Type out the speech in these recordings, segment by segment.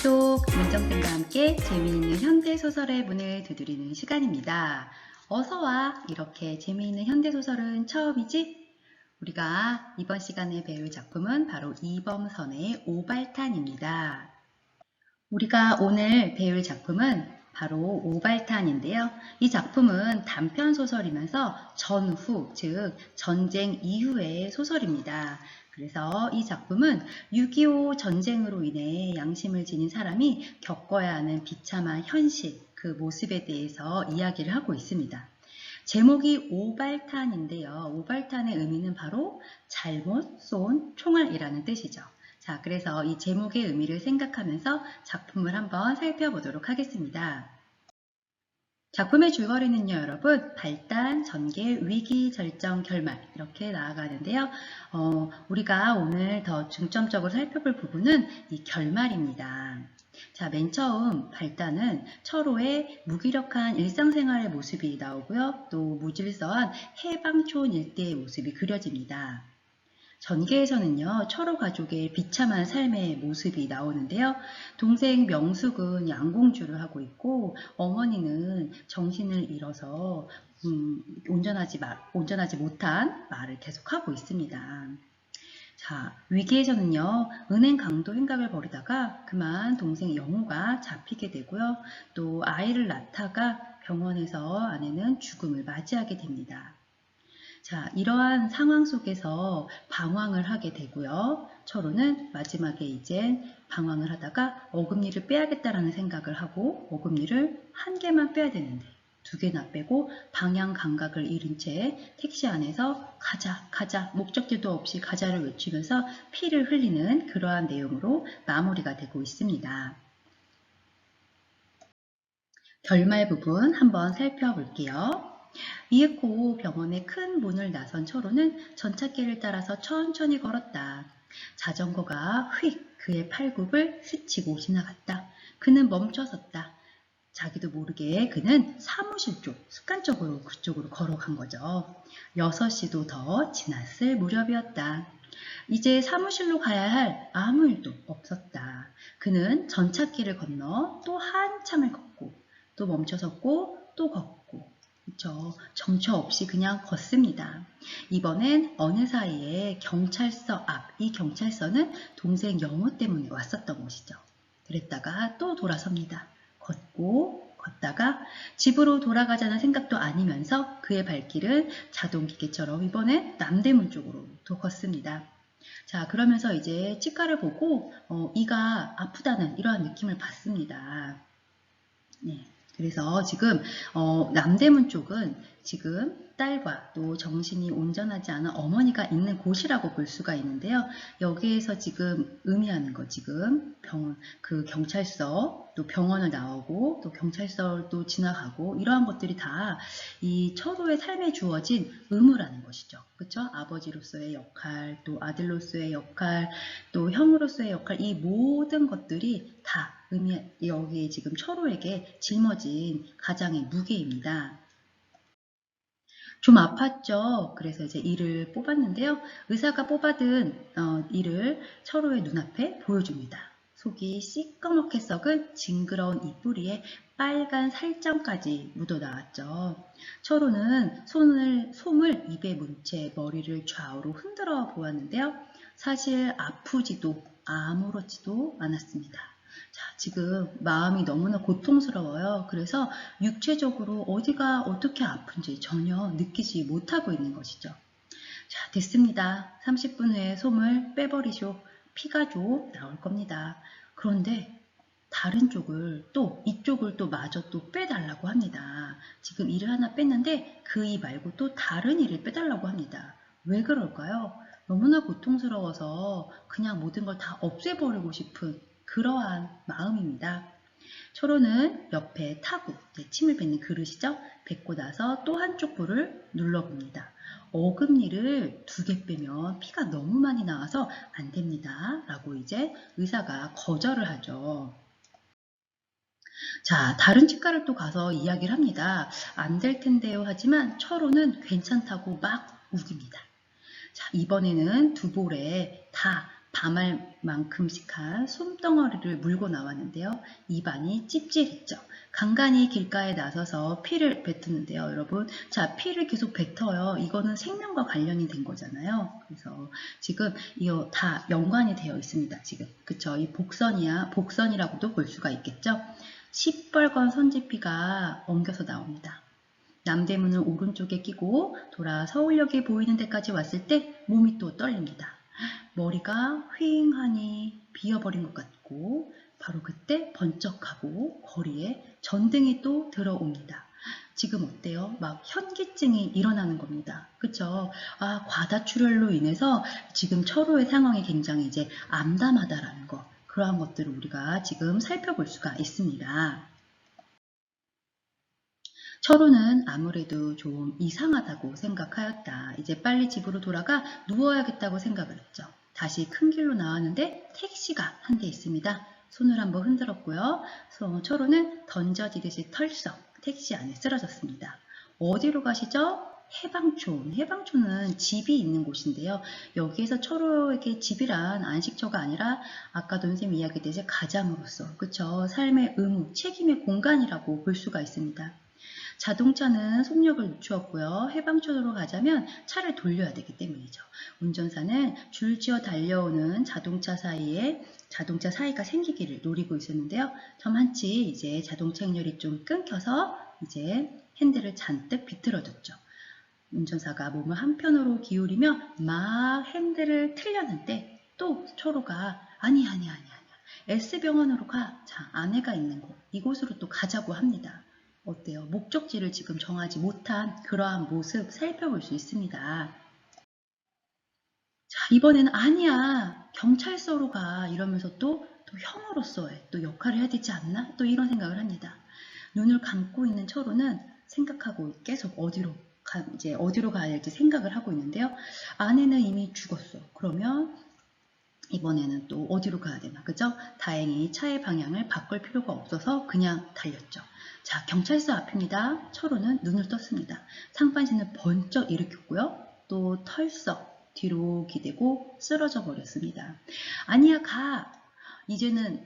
속 민정쌤과 함께 재미있는 현대소설의 문을 두드리는 시간입니다. 어서와. 이렇게 재미있는 현대소설은 처음이지? 우리가 이번 시간에 배울 작품은 바로 이범선의 오발탄입니다. 우리가 오늘 배울 작품은 바로 오발탄인데요. 이 작품은 단편소설이면서 전후, 즉 전쟁 이후의 소설입니다. 그래서 이 작품은 6.25 전쟁으로 인해 양심을 지닌 사람이 겪어야 하는 비참한 현실, 그 모습에 대해서 이야기를 하고 있습니다. 제목이 오발탄인데요. 오발탄의 의미는 바로 잘못 쏜 총알이라는 뜻이죠. 자, 그래서 이 제목의 의미를 생각하면서 작품을 한번 살펴보도록 하겠습니다. 작품의 줄거리는요, 여러분, 발단, 전개, 위기, 절정, 결말 이렇게 나아가는데요. 우리가 오늘 더 중점적으로 살펴볼 부분은 이 결말입니다. 자, 맨 처음 발단은 철호의 무기력한 일상생활의 모습이 나오고요. 또 무질서한 해방촌 일대의 모습이 그려집니다. 전개에서는요, 철호 가족의 비참한 삶의 모습이 나오는데요. 동생 명숙은 양공주를 하고 있고 어머니는 정신을 잃어서 운전하지 못한 말을 계속하고 있습니다. 자, 위기에서는요, 은행 강도 행각을 벌이다가 그만 동생 영호가 잡히게 되고요. 또 아이를 낳다가 병원에서 아내는 죽음을 맞이하게 됩니다. 자, 이러한 상황 속에서 방황을 하게 되고요. 철호는 마지막에 이제 방황을 하다가 어금니를 빼야겠다라는 생각을 하고 어금니를 한 개만 빼야 되는데 두 개나 빼고 방향 감각을 잃은 채 택시 안에서 가자 목적지도 없이 가자를 외치면서 피를 흘리는 그러한 내용으로 마무리가 되고 있습니다. 결말 부분 한번 살펴볼게요. 이윽고 병원의 큰 문을 나선 철호는 전찻길을 따라서 천천히 걸었다. 자전거가 휙 그의 팔굽을 스치고 지나갔다. 그는 멈춰섰다. 자기도 모르게 그는 사무실 쪽, 습관적으로 그쪽으로 걸어간 거죠. 6시도 더 지났을 무렵이었다. 이제 사무실로 가야 할 아무 일도 없었다. 그는 전찻길을 건너 또 한참을 걷고 또 멈춰섰고 또 걷고 그쵸? 정처 없이 그냥 걷습니다. 이번엔 어느 사이에 경찰서 앞, 이 경찰서는 동생 영호 때문에 왔었던 곳이죠. 그랬다가 또 돌아섭니다. 걷고 걷다가 집으로 돌아가자는 생각도 아니면서 그의 발길은 자동기계처럼 이번엔 남대문 쪽으로 또 걷습니다. 자, 그러면서 이제 치과를 보고 이가 아프다는 이러한 느낌을 받습니다. 네. 그래서 지금 남대문 쪽은 지금 딸과 또 정신이 온전하지 않은 어머니가 있는 곳이라고 볼 수가 있는데요. 여기에서 지금 의미하는 거 지금 그 경찰서 또 병원을 나오고 또 경찰서를 또 지나가고 이러한 것들이 다 이 철호의 삶에 주어진 의무라는 것이죠. 그렇죠? 아버지로서의 역할, 또 아들로서의 역할, 또 형으로서의 역할, 이 모든 것들이 다 여기에 지금 철호에게 짊어진 가장의 무게입니다. 좀 아팠죠. 그래서 이제 이를 뽑았는데요. 의사가 뽑아둔 이를 철호의 눈앞에 보여줍니다. 속이 시꺼멓게 썩은 징그러운 이뿌리에 빨간 살점까지 묻어나왔죠. 철호는 솜을 입에 문 채 머리를 좌우로 흔들어 보았는데요. 사실 아프지도 아무렇지도 않았습니다. 자, 지금 마음이 너무나 고통스러워요. 그래서 육체적으로 어디가 어떻게 아픈지 전혀 느끼지 못하고 있는 것이죠. 자, 됐습니다. 30분 후에 솜을 빼버리쇼. 피가 좀 나올 겁니다. 그런데 다른 쪽을 이쪽을 또 마저 또 빼달라고 합니다. 지금 이를 하나 뺐는데 그 이 말고 또 다른 이를 빼달라고 합니다. 왜 그럴까요? 너무나 고통스러워서 그냥 모든 걸 다 없애버리고 싶은 그러한 마음입니다. 철호는 옆에 타구, 침을 뱉는 그릇이죠. 뱉고 나서 또 한쪽 불을 눌러봅니다. 어금니를 2개 빼면 피가 너무 많이 나와서 안 됩니다. 라고 이제 의사가 거절을 하죠. 자, 다른 치과를 또 가서 이야기를 합니다. 안 될 텐데요 하지만 철호는 괜찮다고 막 우깁니다. 자, 이번에는 두 볼에 다 밤알만큼씩한 솜덩어리를 물고 나왔는데요. 입안이 찝찝했죠. 간간히 길가에 나서서 피를 뱉었는데요. 여러분, 자, 피를 계속 뱉어요. 이거는 생명과 관련이 된 거잖아요. 그래서 지금 이거 다 연관이 되어 있습니다. 지금 그쵸? 이 복선이라고도 볼 수가 있겠죠. 시뻘건 선지피가 엉겨서 나옵니다. 남대문을 오른쪽에 끼고 돌아 서울역이 보이는 데까지 왔을 때 몸이 또 떨립니다. 머리가 휑하니 비어버린 것 같고 바로 그때 번쩍하고 거리에 전등이 또 들어옵니다. 지금 어때요? 막 현기증이 일어나는 겁니다. 그쵸? 아, 과다출혈로 인해서 지금 철호의 상황이 굉장히 이제 암담하다라는 거, 그러한 것들을 우리가 지금 살펴볼 수가 있습니다. 철호는 아무래도 좀 이상하다고 생각하였다. 이제 빨리 집으로 돌아가 누워야겠다고 생각을 했죠. 다시 큰 길로 나왔는데 택시가 한 대 있습니다. 손을 한번 흔들었고요. 철호는 던져지듯이 털썩 택시 안에 쓰러졌습니다. 어디로 가시죠? 해방촌. 해방촌은 집이 있는 곳인데요. 여기에서 철호에게 집이란 안식처가 아니라 아까도 선생님 이야기했듯이 가장으로서, 그쵸? 삶의 의무, 책임의 공간이라고 볼 수가 있습니다. 자동차는 속력을 늦추었고요. 해방촌으로 가자면 차를 돌려야 되기 때문이죠. 운전사는 줄지어 달려오는 자동차 사이가 생기기를 노리고 있었는데요. 저만치 이제 자동차 행렬이 좀 끊겨서 이제 핸들을 잔뜩 비틀어줬죠. 운전사가 몸을 한편으로 기울이며 막 핸들을 틀려는데 또 철호가 아니야. S병원으로 가. 자, 아내가 있는 곳. 이곳으로 또 가자고 합니다. 어때요? 목적지를 지금 정하지 못한 그러한 모습 살펴볼 수 있습니다. 자, 이번에는 아니야. 경찰서로 가. 이러면서 또 형으로서의 또 역할을 해야 되지 않나? 또 이런 생각을 합니다. 눈을 감고 있는 철호는 생각하고 계속 어디로 가야 될지 생각을 하고 있는데요. 아내는 이미 죽었어. 그러면 이번에는 또 어디로 가야 되나, 그죠? 다행히 차의 방향을 바꿀 필요가 없어서 그냥 달렸죠. 자, 경찰서 앞입니다. 철호는 눈을 떴습니다. 상반신을 번쩍 일으켰고요. 또 털썩 뒤로 기대고 쓰러져 버렸습니다. 아니야, 가! 이제는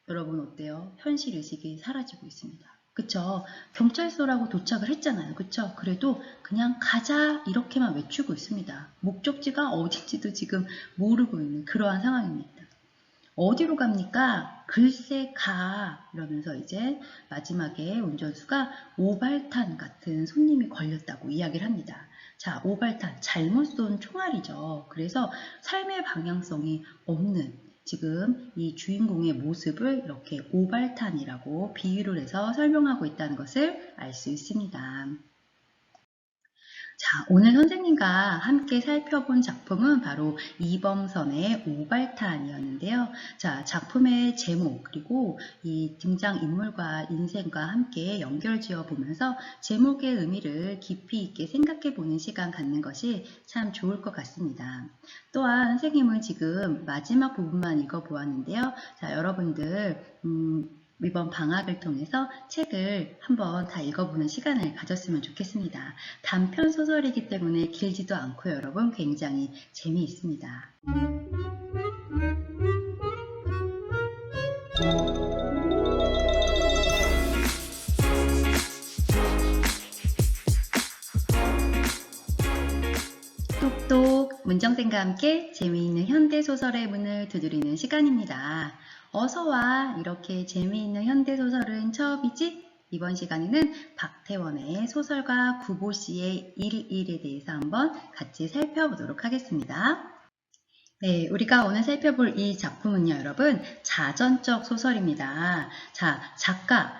여러분 어때요? 현실의식이 사라지고 있습니다. 그쵸? 경찰서라고 도착을 했잖아요. 그쵸? 그래도 그냥 가자 이렇게만 외치고 있습니다. 목적지가 어딘지도 지금 모르고 있는 그러한 상황입니다. 어디로 갑니까? 글쎄 가 이러면서 이제 마지막에 운전수가 오발탄 같은 손님이 걸렸다고 이야기를 합니다. 자, 오발탄 잘못 쏜 총알이죠. 그래서 삶의 방향성이 없는 지금 이 주인공의 모습을 이렇게 오발탄이라고 비유를 해서 설명하고 있다는 것을 알 수 있습니다. 자, 오늘 선생님과 함께 살펴본 작품은 바로 이범선의 오발탄이었는데요. 자, 작품의 제목 그리고 이 등장인물과 인생과 함께 연결지어 보면서 제목의 의미를 깊이 있게 생각해 보는 시간 갖는 것이 참 좋을 것 같습니다. 또한 선생님은 지금 마지막 부분만 읽어보았는데요. 자, 여러분들 이번 방학을 통해서 책을 한번 다 읽어보는 시간을 가졌으면 좋겠습니다. 단편 소설이기 때문에 길지도 않고요. 여러분 굉장히 재미있습니다. 똑똑 문정쌤과 함께 재미있는 현대소설의 문을 두드리는 시간입니다. 어서와, 이렇게 재미있는 현대소설은 처음이지? 이번 시간에는 박태원의 소설가 구보씨의 일일에 대해서 한번 같이 살펴보도록 하겠습니다. 네, 우리가 오늘 살펴볼 이 작품은요, 여러분, 자전적 소설입니다. 자,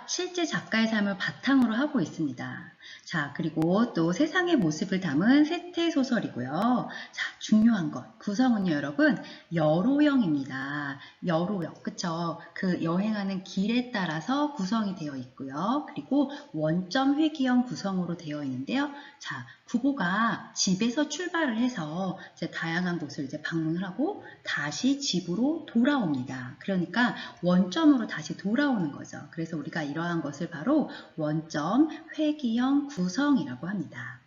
실제 작가의 삶을 바탕으로 하고 있습니다. 자, 그리고 또 세상의 모습을 담은 세태 소설이고요. 자, 중요한 것, 구성은요, 여러분, 여로형입니다. 여로형, 그쵸? 그 여행하는 길에 따라서 구성이 되어 있고요. 그리고 원점 회귀형 구성으로 되어 있는데요. 자, 구보가 집에서 출발을 해서 이제 다양한 곳을 이제 방문을 하고 다시 집으로 돌아옵니다. 그러니까 원점으로 다시 돌아오는 거죠. 그래서 우리가 이러한 것을 바로 원점 회귀형 구성이라고 합니다.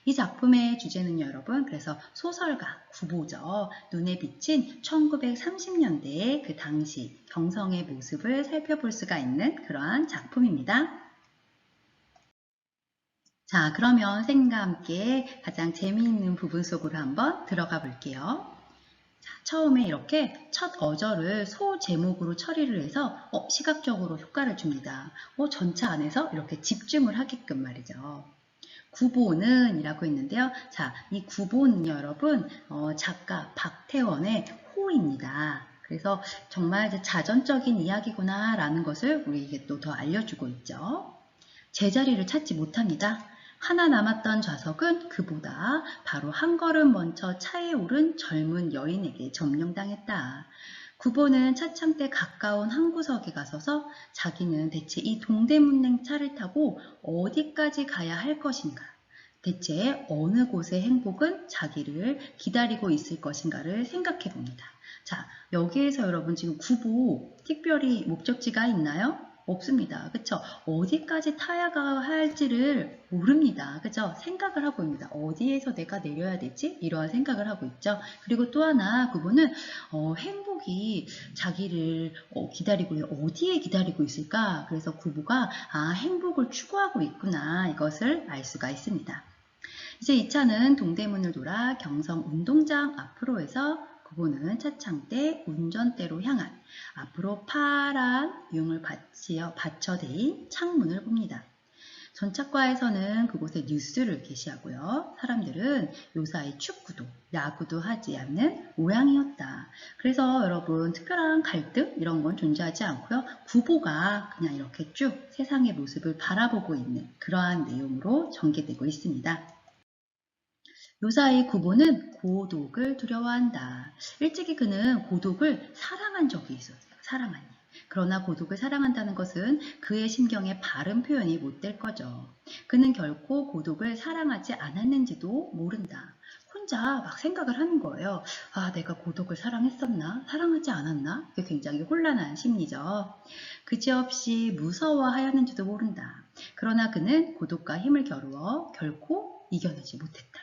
이 작품의 주제는 여러분, 그래서 소설가 구보죠. 눈에 비친 1930년대의 그 당시 경성의 모습을 살펴볼 수가 있는 그러한 작품입니다. 자, 그러면 선생님과 함께 가장 재미있는 부분 속으로 한번 들어가 볼게요. 자, 처음에 이렇게 첫 어절을 소 제목으로 처리를 해서 시각적으로 효과를 줍니다. 전차 안에서 이렇게 집중을 하게끔 말이죠. 구보는 이라고 있는데요. 자, 이 구보는 여러분 작가 박태원의 호입니다. 그래서 정말 이제 자전적인 이야기구나 라는 것을 우리에게 또 더 알려주고 있죠. 제자리를 찾지 못합니다. 하나 남았던 좌석은 그보다 바로 한 걸음 먼저 차에 오른 젊은 여인에게 점령당했다. 구보는 차창대 가까운 한 구석에 가서서 자기는 대체 이 동대문행 차를 타고 어디까지 가야 할 것인가, 대체 어느 곳의 행복은 자기를 기다리고 있을 것인가를 생각해 봅니다. 자, 여기에서 여러분 지금 구보 특별히 목적지가 있나요? 없습니다. 그쵸? 어디까지 타야 할지를 모릅니다. 그쵸? 생각을 하고 있습니다. 어디에서 내가 내려야 되지? 이러한 생각을 하고 있죠. 그리고 또 하나 그분은 행복이 자기를 기다리고 어디에 기다리고 있을까? 그래서 구보가 행복을 추구하고 있구나, 이것을 알 수가 있습니다. 이제 이 차는 동대문을 돌아 경성 운동장 앞으로에서 구보는 차창대 운전대로 향한 앞으로 파란 융을 받쳐대인 창문을 봅니다. 전차과에서는 그곳에 뉴스를 게시하고요. 사람들은 요사이 축구도 야구도 하지 않는 모양이었다. 그래서 여러분 특별한 갈등 이런 건 존재하지 않고요. 구보가 그냥 이렇게 쭉 세상의 모습을 바라보고 있는 그러한 내용으로 전개되고 있습니다. 요사이 구보는 고독을 두려워한다. 일찍이 그는 고독을 사랑한 적이 있었어요. 사랑한 일. 그러나 고독을 사랑한다는 것은 그의 심경에 바른 표현이 못 될 거죠. 그는 결코 고독을 사랑하지 않았는지도 모른다. 혼자 막 생각을 하는 거예요. 내가 고독을 사랑했었나? 사랑하지 않았나? 그게 굉장히 혼란한 심리죠. 그지없이 무서워하였는지도 모른다. 그러나 그는 고독과 힘을 겨루어 결코 이겨내지 못했다.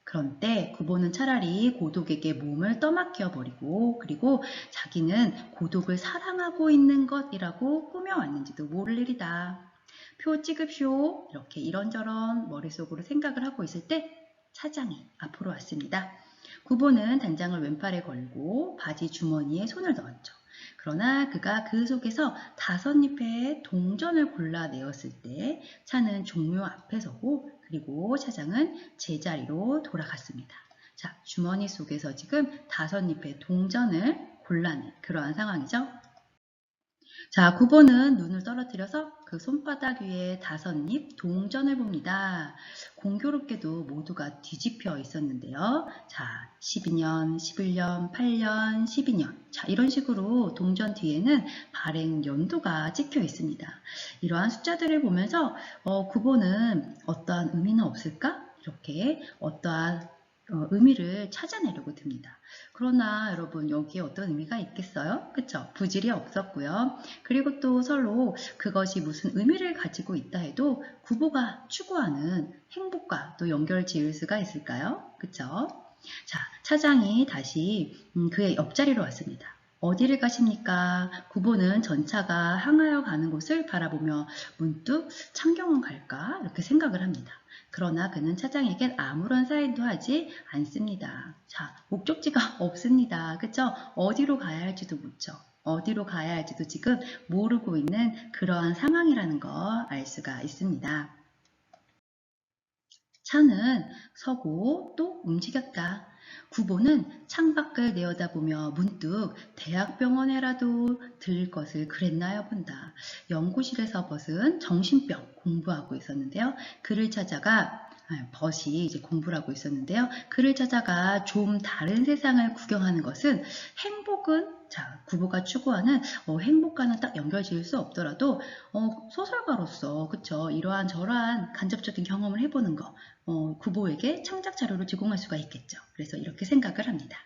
그런 때 구보는 차라리 고독에게 몸을 떠맡겨 버리고 그리고 자기는 고독을 사랑하고 있는 것이라고 꾸며왔는지도 모를 일이다. 표 찍읍쇼. 이렇게 이런저런 머릿속으로 생각을 하고 있을 때 차장이 앞으로 왔습니다. 구보는 단장을 왼팔에 걸고 바지 주머니에 손을 넣었죠. 그러나 그가 그 속에서 5잎의 동전을 골라내었을 때 차는 종묘 앞에 서고 그리고 차장은 제자리로 돌아갔습니다. 자, 주머니 속에서 지금 5잎의 동전을 골라낸 그러한 상황이죠. 자, 구보는 눈을 떨어뜨려서 그 손바닥 위에 5입 동전을 봅니다. 공교롭게도 모두가 뒤집혀 있었는데요. 자, 12년, 11년, 8년, 12년. 자, 이런 식으로 동전 뒤에는 발행 연도가 찍혀 있습니다. 이러한 숫자들을 보면서 구보는 어떠한 의미는 없을까? 이렇게 어떠한 의미를 찾아내려고 듭니다. 그러나 여러분 여기에 어떤 의미가 있겠어요? 그쵸? 부질이 없었고요. 그리고 또 서로 그것이 무슨 의미를 가지고 있다 해도 구보가 추구하는 행복과 또 연결 지을 수가 있을까요? 그쵸? 자, 차장이 다시 그의 옆자리로 왔습니다. 어디를 가십니까? 구보는 전차가 향하여 가는 곳을 바라보며 문득 창경원 갈까? 이렇게 생각을 합니다. 그러나 그는 차장에겐 아무런 사인도 하지 않습니다. 자, 목적지가 없습니다. 그쵸? 어디로 가야 할지도 묻죠. 어디로 가야 할지도 지금 모르고 있는 그러한 상황이라는 거 알 수가 있습니다. 차는 서고 또 움직였다. 구보는 창밖을 내어다보며 문득 대학병원에라도 들릴 것을 그랬나요 본다. 연구실에서 벗은 정신병 공부하고 있었는데요. 그를 찾아가 벗이 이제 공부를 하고 있었는데요. 그를 찾아가 좀 다른 세상을 구경하는 것은 행복은 자, 구보가 추구하는 행복과는 딱 연결 지을 수 없더라도 소설가로서 그쵸 이러한 저러한 간접적인 경험을 해보는 거 구보에게 창작 자료를 제공할 수가 있겠죠. 그래서 이렇게 생각을 합니다.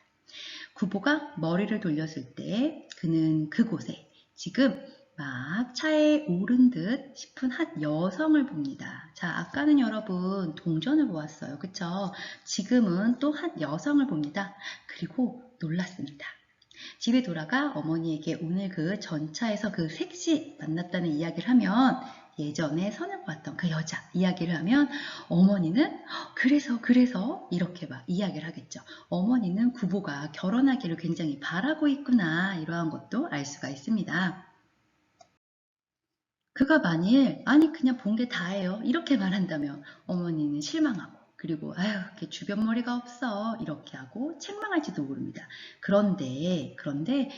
구보가 머리를 돌렸을 때 그는 그곳에 지금 막 차에 오른 듯 싶은 한 여성을 봅니다. 자, 아까는 여러분 동전을 보았어요. 그쵸? 지금은 또 한 여성을 봅니다. 그리고 놀랐습니다. 집에 돌아가 어머니에게 오늘 그 전차에서 그 색시 만났다는 이야기를 하면, 예전에 선을 보았던 그 여자 이야기를 하면 어머니는 그래서 이렇게 막 이야기를 하겠죠. 어머니는 구보가 결혼하기를 굉장히 바라고 있구나, 이러한 것도 알 수가 있습니다. 그가 만일 아니 그냥 본 게 다예요 이렇게 말한다면 어머니는 실망하고, 그리고 아유 걔 주변 머리가 없어 이렇게 하고 책망할지도 모릅니다. 그런데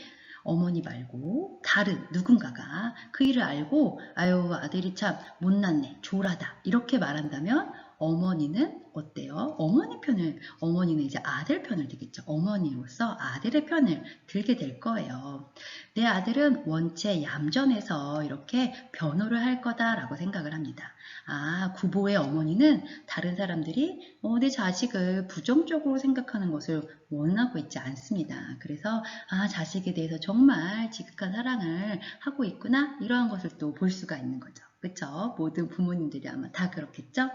어머니 말고 다른 누군가가 그 일을 알고 아유 아들이 참 못났네 조라다 이렇게 말한다면 어머니는 어때요? 어머니는 이제 아들 편을 들겠죠. 어머니로서 아들의 편을 들게 될 거예요. 내 아들은 원체 얌전해서 이렇게 변호를 할 거다라고 생각을 합니다. 아, 구보의 어머니는 다른 사람들이 내 자식을 부정적으로 생각하는 것을 원하고 있지 않습니다. 그래서 아, 자식에 대해서 정말 지극한 사랑을 하고 있구나, 이러한 것을 또 볼 수가 있는 거죠. 그렇죠? 모든 부모님들이 아마 다 그렇겠죠?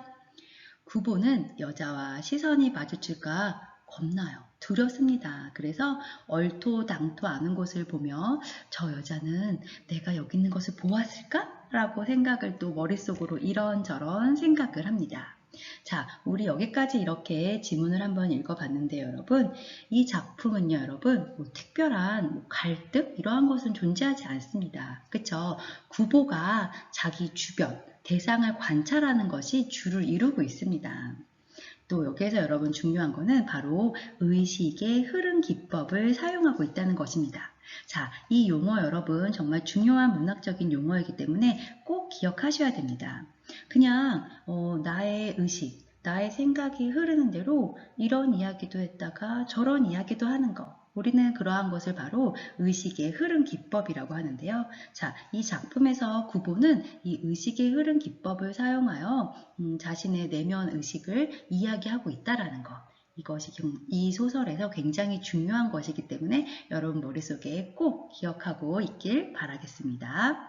구보는 여자와 시선이 마주칠까 겁나요. 두렵습니다. 그래서 얼토당토 않은 곳을 보며 저 여자는 내가 여기 있는 것을 보았을까? 라고 생각을 또 머릿속으로 이런저런 생각을 합니다. 자, 우리 여기까지 이렇게 지문을 한번 읽어봤는데요, 여러분. 이 작품은요, 여러분, 특별한 갈등 이러한 것은 존재하지 않습니다. 그쵸? 구보가 자기 주변 대상을 관찰하는 것이 주를 이루고 있습니다. 또 여기에서 여러분 중요한 거는 바로 의식의 흐름 기법을 사용하고 있다는 것입니다. 자, 이 용어 여러분 정말 중요한 문학적인 용어이기 때문에 꼭 기억하셔야 됩니다. 그냥 나의 의식, 나의 생각이 흐르는 대로 이런 이야기도 했다가 저런 이야기도 하는 거, 우리는 그러한 것을 바로 의식의 흐름 기법이라고 하는데요. 자, 이 작품에서 구보는 이 의식의 흐름 기법을 사용하여 자신의 내면 의식을 이야기하고 있다라는 것. 이것이 이 소설에서 굉장히 중요한 것이기 때문에 여러분 머릿속에 꼭 기억하고 있길 바라겠습니다.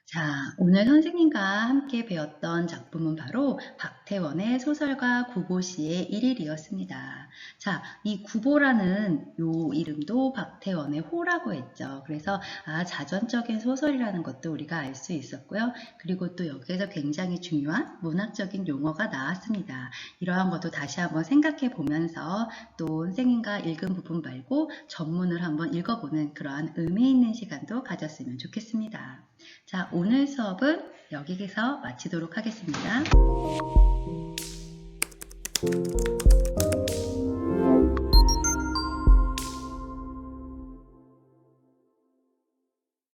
자, 오늘 선생님과 함께 배웠던 작품은 바로 박태원의 소설가 구보시의 일일이었습니다. 자, 이 구보라는 요 이름도 박태원의 호라고 했죠. 그래서 자전적인 소설이라는 것도 우리가 알 수 있었고요. 그리고 또 여기에서 굉장히 중요한 문학적인 용어가 나왔습니다. 이러한 것도 다시 한번 생각해 보면서 또 선생님과 읽은 부분 말고 전문을 한번 읽어보는 그러한 의미 있는 시간도 가졌으면 좋겠습니다. 자, 오늘 수업은 여기에서 마치도록 하겠습니다.